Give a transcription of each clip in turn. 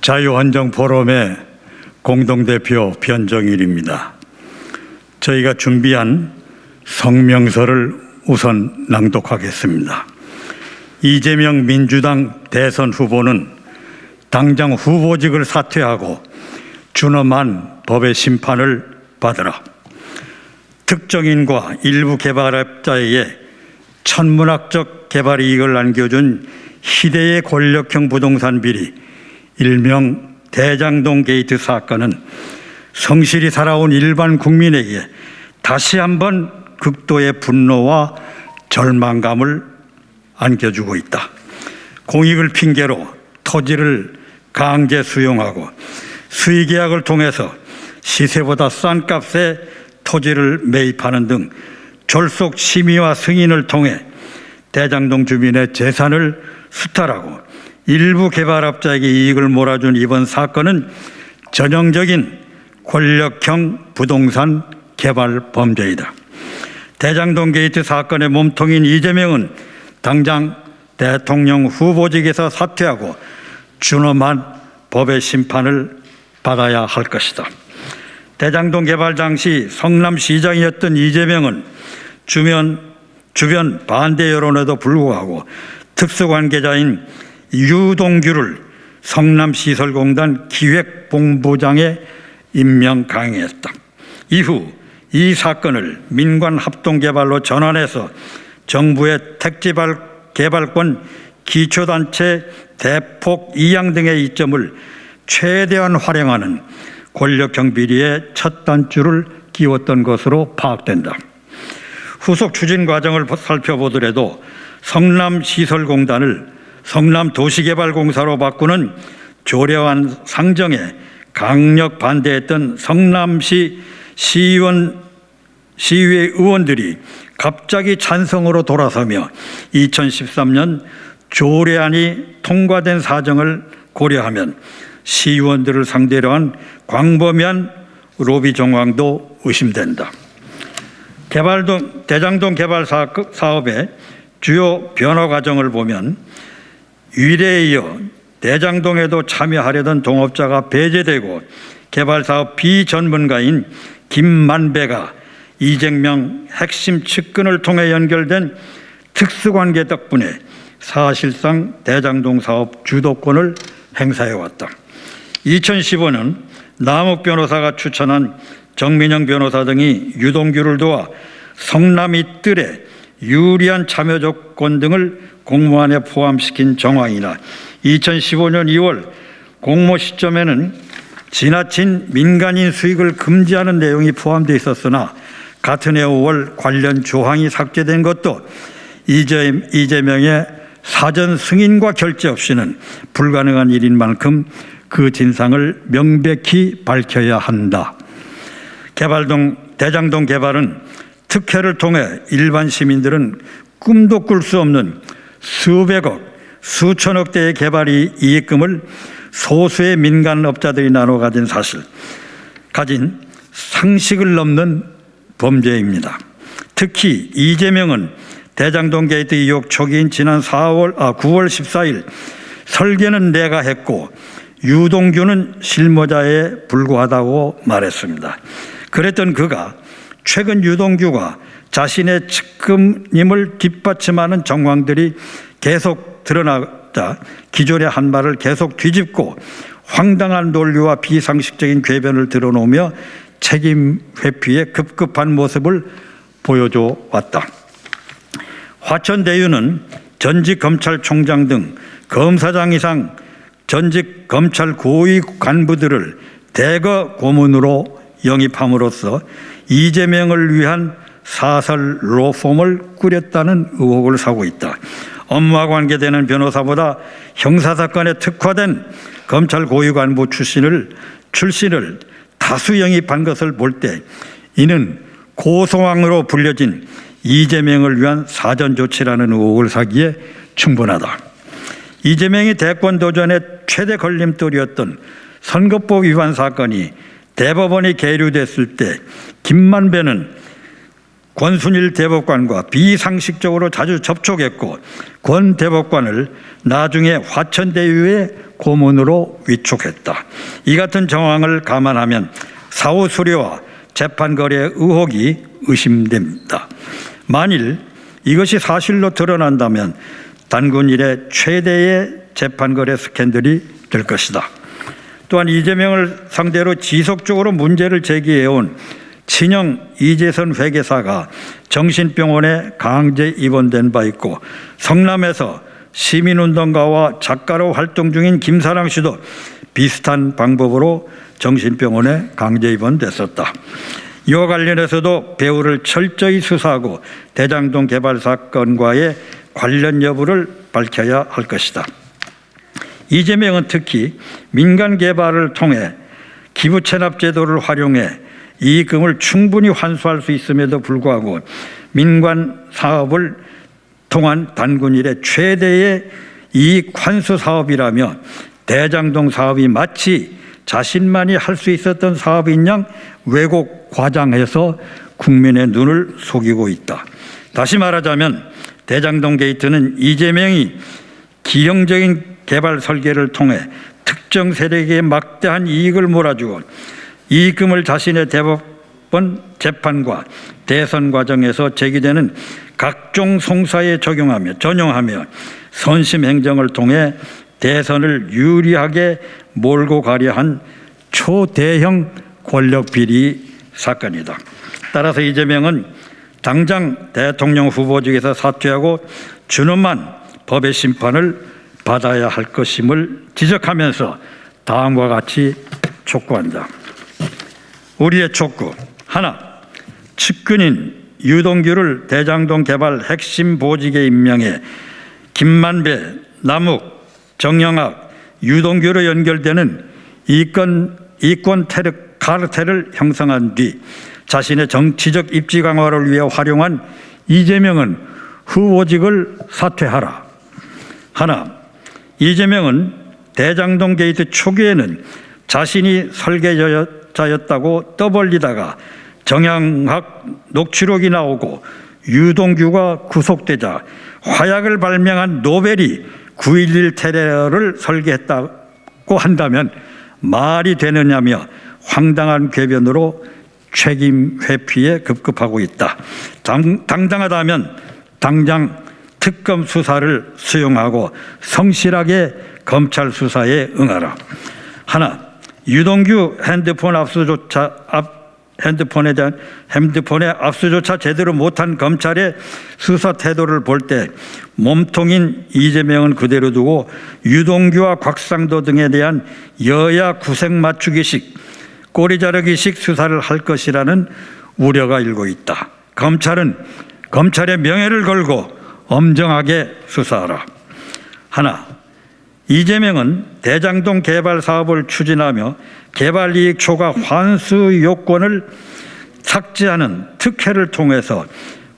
자유헌정포럼의 공동대표 변정일입니다. 저희가 준비한 성명서를 우선 낭독하겠습니다. 이재명 민주당 대선 후보는 당장 후보직을 사퇴하고 준엄한 법의 심판을 받으라. 특정인과 일부 개발업자에게 천문학적 개발 이익을 안겨준 희대의 권력형 부동산 비리, 일명 대장동 게이트 사건은 성실히 살아온 일반 국민에게 다시 한번 극도의 분노와 절망감을 안겨주고 있다. 공익을 핑계로 토지를 강제 수용하고 수의계약을 통해서 시세보다 싼 값에 토지를 매입하는 등 졸속 심의와 승인을 통해 대장동 주민의 재산을 수탈하고 일부 개발업자에게 이익을 몰아준 이번 사건은 전형적인 권력형 부동산 개발 범죄이다. 대장동 게이트 사건의 몸통인 이재명은 당장 대통령 후보직에서 사퇴하고 준엄한 법의 심판을 받아야 할 것이다. 대장동 개발 당시 성남시장이었던 이재명은 주변 반대 여론에도 불구하고 특수관계자인 유동규를 성남시설공단 기획본부장에 임명 강행했다. 이후 이 사건을 민관합동개발로 전환해서 정부의 택지개발권 기초단체 대폭 이양 등의 이점을 최대한 활용하는 권력형 비리의 첫 단추를 끼웠던 것으로 파악된다. 후속 추진 과정을 살펴보더라도 성남시설공단을 성남도시개발공사로 바꾸는 조려한 상정에 강력 반대했던 성남시 시의회 의원들이 갑자기 찬성으로 돌아서며 2013년 조례안이 통과된 사정을 고려하면 시의원들을 상대로 한 광범위한 로비 정황도 의심된다. 대장동 개발 사업의 주요 변화 과정을 보면 위례에 이어 대장동에도 참여하려던 동업자가 배제되고 개발사업 비전문가인 김만배가 이재명 핵심 측근을 통해 연결된 특수관계 덕분에 사실상 대장동 사업 주도권을 행사해왔다. 2015년 남욱 변호사가 추천한 정민영 변호사 등이 유동규를 도와 성남이 뜰에 유리한 참여 조건 등을 공모안에 포함시킨 정황이나 2015년 2월 공모 시점에는 지나친 민간인 수익을 금지하는 내용이 포함되어 있었으나 같은 해 5월 관련 조항이 삭제된 것도 이재명의 사전 승인과 결재 없이는 불가능한 일인 만큼 그 진상을 명백히 밝혀야 한다. 대장동 개발은 특혜를 통해 일반 시민들은 꿈도 꿀 수 없는 수백억, 수천억 대의 개발 이익금을 소수의 민간업자들이 나눠 가진 상식을 넘는 범죄입니다. 특히 이재명은 대장동 게이트 의혹 초기인 지난 9월 14일 설계는 내가 했고 유동규는 실무자에 불과하다고 말했습니다. 그랬던 그가 최근 유동규가 자신의 측근임을 뒷받침하는 정황들이 계속 드러나자 기존의 한 말을 계속 뒤집고 황당한 논리와 비상식적인 궤변을 드러놓으며 책임 회피에 급급한 모습을 보여줘 왔다. 화천대유는 전직 검찰총장 등 검사장 이상 전직 검찰 고위 간부들을 대거 고문으로 영입함으로써 이재명을 위한 사설 로펌을 꾸렸다는 의혹을 사고 있다. 업무와 관계되는 변호사보다 형사사건에 특화된 검찰 고위 간부 출신을 다수 영입한 것을 볼 때 이는 고소왕으로 불려진 이재명을 위한 사전 조치라는 의혹을 사기에 충분하다. 이재명이 대권 도전의 최대 걸림돌이었던 선거법 위반 사건이 대법원이 계류됐을 때 김만배는 권순일 대법관과 비상식적으로 자주 접촉했고 권 대법관을 나중에 화천대유의 고문으로 위촉했다. 이 같은 정황을 감안하면 사후 수뢰와 재판 거래 의혹이 의심됩니다. 만일 이것이 사실로 드러난다면 단군 이래 최대의 재판 거래 스캔들이 될 것이다. 또한 이재명을 상대로 지속적으로 문제를 제기해온 친형 이재선 회계사가 정신병원에 강제 입원된 바 있고 성남에서 시민운동가와 작가로 활동 중인 김사랑 씨도 비슷한 방법으로 정신병원에 강제 입원됐었다. 이와 관련해서도 배우를 철저히 수사하고 대장동 개발 사건과의 관련 여부를 밝혀야 할 것이다. 이재명은 특히 민간 개발을 통해 기부 체납 제도를 활용해 이익금을 충분히 환수할 수 있음에도 불구하고 민간 사업을 통한 단군 이래 최대의 이익 환수 사업이라며 대장동 사업이 마치 자신만이 할 수 있었던 사업인 양 왜곡 과장해서 국민의 눈을 속이고 있다. 다시 말하자면 대장동 게이트는 이재명이 기형적인 개발 설계를 통해 특정 세력에게 막대한 이익을 몰아주고 이익금을 자신의 대법원 재판과 대선 과정에서 제기되는 각종 송사에 전용하며 선심 행정을 통해 대선을 유리하게 몰고 가려 한 초대형 권력 비리 사건이다. 따라서 이재명은 당장 대통령 후보직에서 사퇴하고 준엄한 법의 심판을 받아야 할 것임을 지적하면서 다음과 같이 촉구한다. 우리의 촉구 하나, 측근인 유동규를 대장동 개발 핵심 보직에 임명해 김만배, 남욱, 정영학, 유동규로 연결되는 이권 카르텔을 형성한 뒤 자신의 정치적 입지 강화를 위해 활용한 이재명은 후보직을 사퇴하라. 하나, 이재명은 대장동 게이트 초기에는 자신이 설계자였다고 떠벌리다가 정영학 녹취록이 나오고 유동규가 구속되자 화약을 발명한 노벨이 9.11 테러를 설계했다고 한다면 말이 되느냐며 황당한 궤변으로 책임 회피에 급급하고 있다. 당당하다면 당장 특검 수사를 수용하고 성실하게 검찰 수사에 응하라. 하나, 유동규 핸드폰의 압수조차 제대로 못한 검찰의 수사 태도를 볼 때 몸통인 이재명은 그대로 두고 유동규와 곽상도 등에 대한 여야 구색 맞추기식, 꼬리 자르기식 수사를 할 것이라는 우려가 일고 있다. 검찰은 검찰의 명예를 걸고 엄정하게 수사하라. 하나, 이재명은 대장동 개발 사업을 추진하며 개발이익 초과 환수 요건을 삭제하는 특혜를 통해서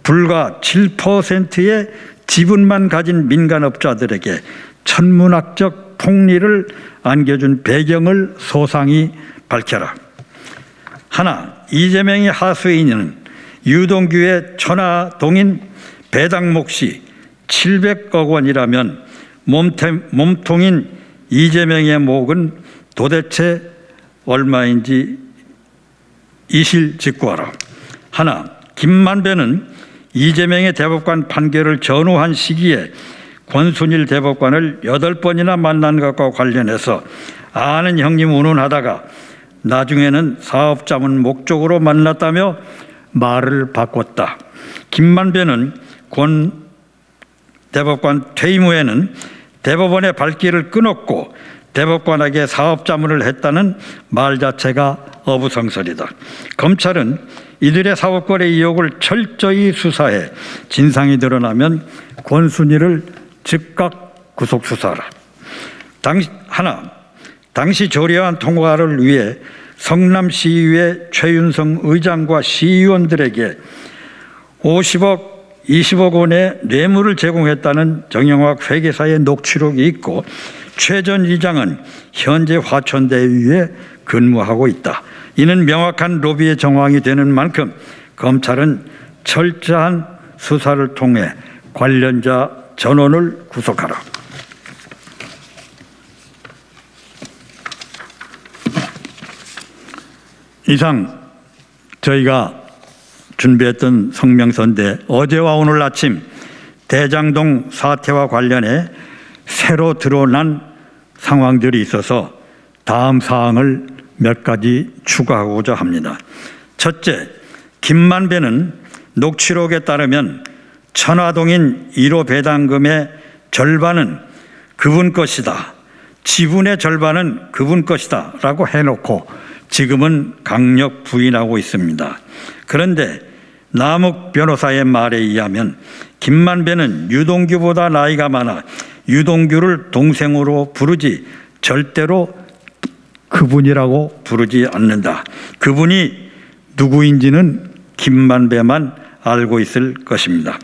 불과 7%의 지분만 가진 민간업자들에게 천문학적 폭리를 안겨준 배경을 소상히 밝혀라. 하나, 이재명의 하수인은 유동규의 천하동인 배당 몫이 700억 원이라면 몸통인 이재명의 몫은 도대체 얼마인지 이실직고하라. 하나, 김만배는 이재명의 대법관 판결을 전후한 시기에 권순일 대법관을 8번이나 만난 것과 관련해서 아는 형님 운운하다가 나중에는 사업자문 목적으로 만났다며 말을 바꿨다. 김만배는 권 대법관 퇴임 후에는 대법원의 발길을 끊었고 대법관에게 사업자문을 했다는 말 자체가 어부성설이다. 검찰은 이들의 사법거래 의혹을 철저히 수사해 진상이 드러나면 권순일을 즉각 구속 수사하라. 당시 조례안 통과를 위해 성남시의회 최윤성 의장과 시의원들에게 50억, 20억 원의 뇌물을 제공했다는 정영학 회계사의 녹취록이 있고 최 전 의장은 현재 화천대유에 근무하고 있다. 이는 명확한 로비의 정황이 되는 만큼 검찰은 철저한 수사를 통해 관련자 전원을 구속하라. 이상 저희가 준비했던 성명서인데 어제와 오늘 아침 대장동 사태와 관련해 새로 드러난 상황들이 있어서 다음 사항을 몇 가지 추가하고자 합니다. 첫째, 김만배는 녹취록에 따르면 천화동인 1호 배당금의 절반은 그분 것이다, 지분의 절반은 그분 것이다 라고 해놓고 지금은 강력 부인하고 있습니다. 그런데 남욱 변호사의 말에 의하면 김만배는 유동규보다 나이가 많아 유동규를 동생으로 부르지 절대로 그분이라고 부르지 않는다. 그분이 누구인지는 김만배만 알고 있을 것입니다.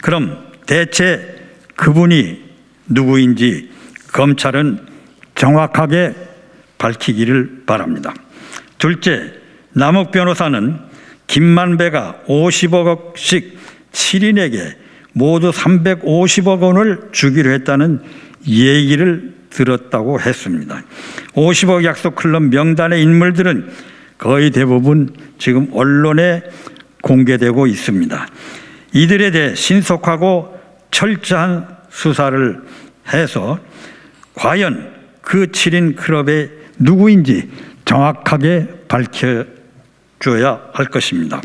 그럼 대체 그분이 누구인지 검찰은 정확하게 밝히기를 바랍니다. 둘째, 남욱 변호사는 김만배가 50억씩 7인에게 모두 350억 원을 주기로 했다는 얘기를 들었다고 했습니다. 50억 약속 클럽 명단의 인물들은 거의 대부분 지금 언론에 공개되고 있습니다. 이들에 대해 신속하고 철저한 수사를 해서 과연 그 7인 클럽의 누구인지 정확하게 밝혀줘야 할 것입니다.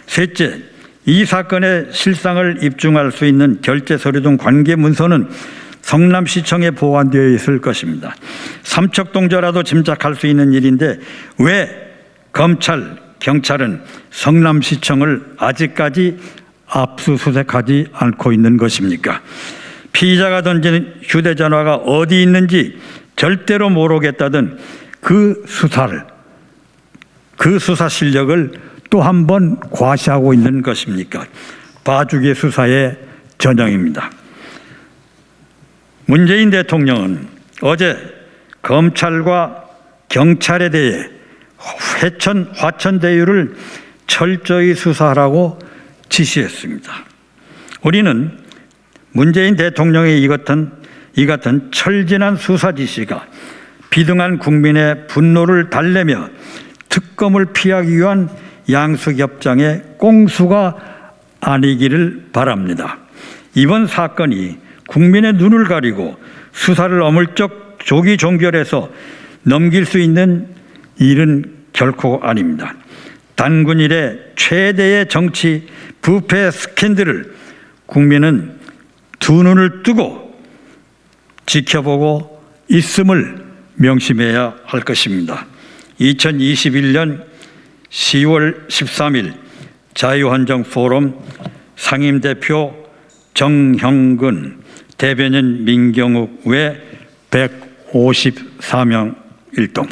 셋째, 이 사건의 실상을 입증할 수 있는 결제 서류 등 관계 문서는 성남시청에 보관되어 있을 것입니다. 삼척동저라도 짐작할 수 있는 일인데 왜 검찰, 경찰은 성남시청을 아직까지 압수수색하지 않고 있는 것입니까? 피의자가 던진 휴대전화가 어디 있는지 절대로 모르겠다던 그 수사 실력을 또 한 번 과시하고 있는 것입니까? 봐주기 수사의 전형입니다. 문재인 대통령은 어제 검찰과 경찰에 대해 화천대유를 철저히 수사하라고 지시했습니다. 우리는 문재인 대통령의 이 같은 철진한 수사 지시가 비등한 국민의 분노를 달래며 특검을 피하기 위한 양수협장의 꽁수가 아니기를 바랍니다. 이번 사건이 국민의 눈을 가리고 수사를 어물쩍 조기 종결해서 넘길 수 있는 일은 결코 아닙니다. 단군 이래 최대의 정치 부패 스캔들을 국민은 두 눈을 뜨고 지켜보고 있음을 명심해야 할 것입니다. 2021년 10월 13일 자유헌정포럼 상임대표 정형근, 대변인 민경욱 외 154명 일동.